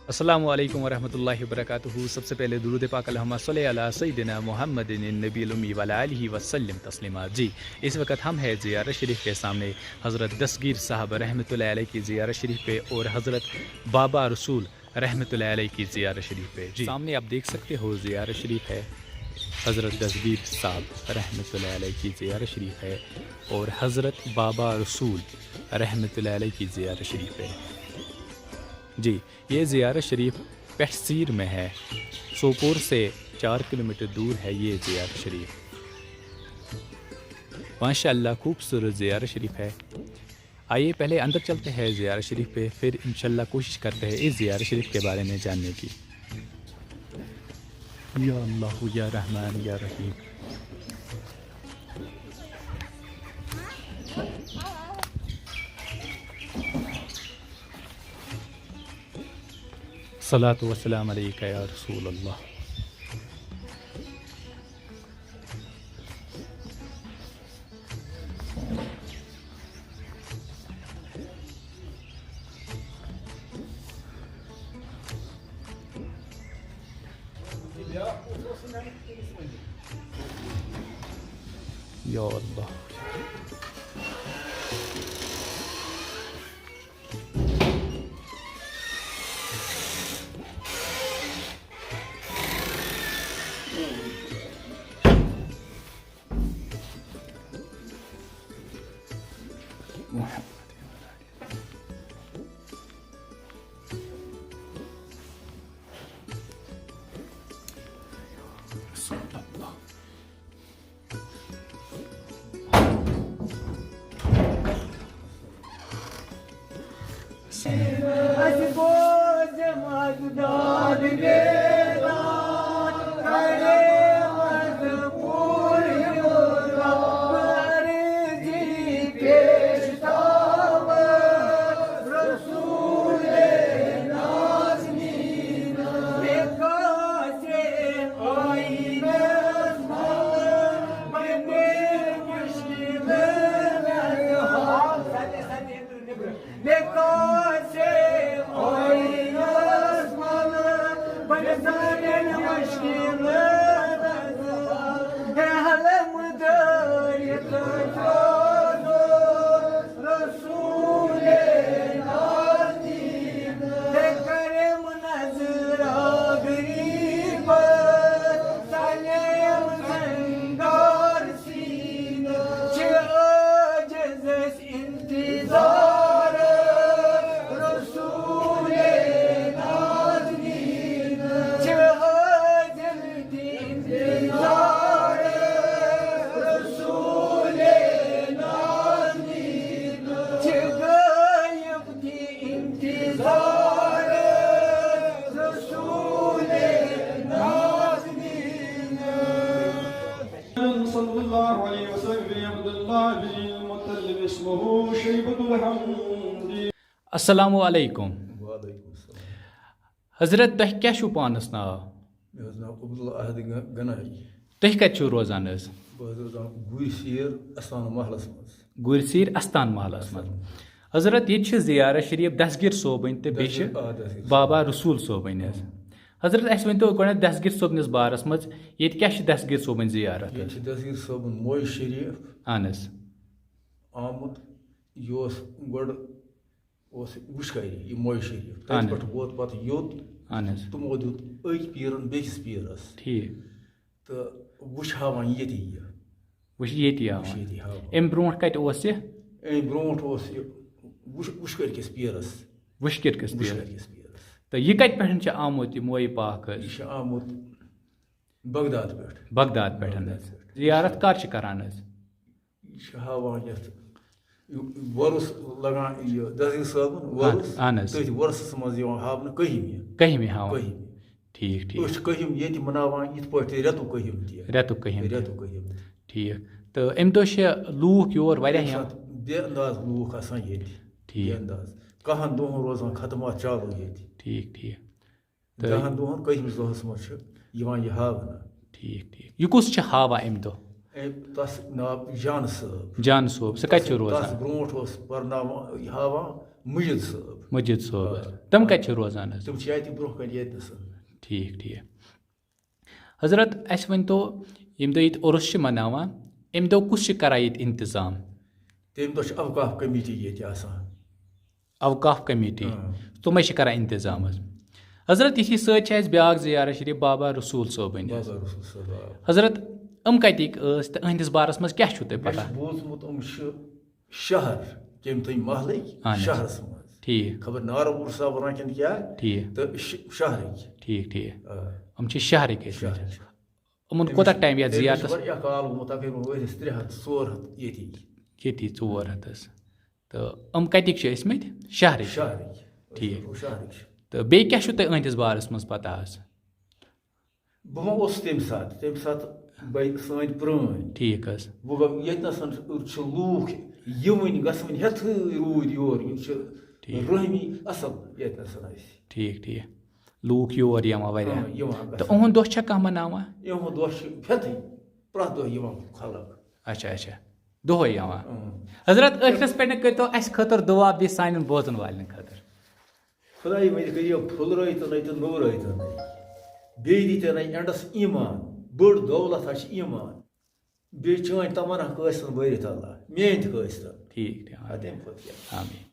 अस्सलामु अलैकुम वरहमतुल्लाहि वबरकातुहू। सबसे पहले दुरूद पाक अल्लाहुम्मा सल्लि अला सय्यिदिना मुहम्मदिन नबील उम्मी व अला आलिहि वसल्लम तस्लीमा। जी, इस वक्त हम हैं ज़ियारत शरीफ के सामने हज़रत दस्तगीर साहब रहमतुल्लाहि अलैह की ज़ियारत शरीफ पे और हज़रत बाबा रसूल रहमतुल्लाहि अलैह की ज़ियारत शरीफ पे। जी, सामने आप देख सकते हो ज़ियारत शरीफ है, हज़रत दस्तगीर साहब रहमतुल्लाहि अलैह की ज़ियारत शरीफ है और हज़रत बाबा रसूल रहमतुल्लाहि अलैह की ज़ियारत शरीफ है। जी, ये ज़ियारत शरीफ पेटसीर में है। सोपोर से 4 किलोमीटर दूर है ये ज़ियारत शरीफ। माशाअल्लाह खूबसूरत ज़ियारत शरीफ है। आइए पहले अंदर चलते हैं ज़ियारत शरीफ पे, फिर इंशाअल्लाह कोशिश करते हैं इस ज़ियारत शरीफ के बारे में जानने की। या अल्लाह या रहमान या रहीम। सलातु व सलाम अलैका या रसूल अल्लाह। या अल्लाह। अस्सलामु अलैकुम। हज़रत तह क्या छो पानस नाव? तह कत छो रोजान हज? गुरसीर अस्तान महलस मज। हज़रत ये ज़ियारत शरीफ दस्तगीर सोबन तो बे बाबा रसूल सोबन हज। हज़रत अस वन तो गो दस्तगीर सोबनिस बारस मज ये क्या दस्तगीर सोबन ज़ियारत? दस्तगीर सोबन मोय शरीफ अहन आमुत वुशकारी ये मोय शरीफ तत पे वोत पत योत तमो दुत अक पीरन बेकिस पीरस ठीक तो वुश हावान येति वुश येति अम ब्रोट कत ओस ये? अम ब्रोट ओस ये वुशकर किस पीरस। वुशकर किस पीरस तो ये कत पे आमुत मोय पाक? यह आमुत बगदाद पे। बगदाद पे ज़ियारत कर करान? यह हावान ये वर्स लगान दस्तगीर साहबन वर्स तथ वर्सस मज हावन कहमी हावन। ठीक ठीक कहम ये मनावान इत पे रेतु कहम रेतु कहम ठीक। तो अम दह लूख योर वारिया बेअंदाज लूख आसान ये बेअंदाज कहन दोहन रोजान खतमात चालू ये ठीक ठीक 10 दोहन कहमिस दोहस मज यह हावन। ठीक ठीक यह कुछ हावा अम दह? तस नाव जान साहब। जान सोब सह कत रोजान? तस ब्रोट पर्ना हावान مجد صٲب مجید صٲب حظ تِم کَتہِ چھِ روزان حظ تِم چھِ ییٚتہِ برونٛہہ کَنہِ ییٚتنَس ٹھیٖک ٹھیٖک حضرت اَسہِ ؤنۍتو ییٚمہِ دۄہ ییٚتہِ عُرُس چھِ مَناوان اَمہِ دۄہ کُس چھِ کَران ییٚتہِ اِنتظام تَمہِ دۄہ چھِ اوقاف کمیٖٹی ییٚتہِ آسان اوقاف کمیٖٹی تِمَے چھِ کَران اِنتظام حظ حضرت یِتھی سۭتۍ چھِ اَسہِ بیٛاکھ زِیارت شریٖف بابا رسوٗل صٲبٕنۍ حظ حضرت یِم کَتِکۍ ٲسۍ تہٕ أہنٛدِس بارَس منٛز کیٛاہ چھُو تۄہہِ پَتہ بوٗزمُت یِم چھِ شہر کٔمۍ تانۍ محلٕکۍ شہرَس منٛز ٹھیٖک خبر نارپوٗر صٲب وَنان کِنہٕ کیٛاہ ٹھیٖک تہٕ شہرٕکۍ ٹھیٖک ٹھیٖک یِم چھِ شہرٕکۍ ٲسۍ یِمَن کوتاہ ٹایم یَتھ زِیارتَس واریاہ کال گوٚمُت تقریٖباً ؤرِیَس 300 400 ییٚتی ییٚتی 400 حظ تہٕ یِم کَتِکۍ چھِ ٲسۍمٕتۍ شہرٕکۍ ٹھیٖک شہرٕکۍ تہٕ بیٚیہِ کیٛاہ چھُو تۄہہِ أہنٛدِس بارَس منٛز پَتہ حظ بہٕ ما اوسُس تَمہِ ساتہٕ سٲنۍ پرٛٲنۍ ٹھیٖک حظ وۄنۍ گوٚو ییٚتنَس چھِ لوٗکھ یِوٕنۍ گژھوٕنۍ ہٮ۪تھٕے روٗدۍ یور یِم چھِ رحمی اَصٕل ییٚتنَس اَسہِ ٹھیٖک ٹھیٖک لوٗکھ یور یِوان واریاہ یِوان تہٕ یِہُنٛد دۄہ چھا کانٛہہ مَناوان یِہُنٛد دۄہ چھِ ہٮ۪تھٕے پرٛٮ۪تھ دۄہ یِوان خلق اچھا اچھا دۄہَے یِوان حضرت ٲخرَس پٮ۪ٹھ کٔرۍتو اَسہِ خٲطرٕ دُعا بیٚیہِ سانٮ۪ن بوزَن والٮ۪ن خٲطرٕ خۄداے مےٚ کٔرِو پھُلرٲیتَنَے تہٕ نوٗرٲیتَنَے بیٚیہِ دِتَنَے اٮ۪نٛڈَس ایٖمان بٔڑ دولت حظ چھِ ایٖمان بیٚیہِ چٲنۍ تمنا کٲسۍتَن بٔرِتھ اللہ میٛٲنۍ تہِ کٲسۍتَن ٹھیٖک ٹھیٖک تَمہِ کھۄتہٕ کیٛاہ آمیٖن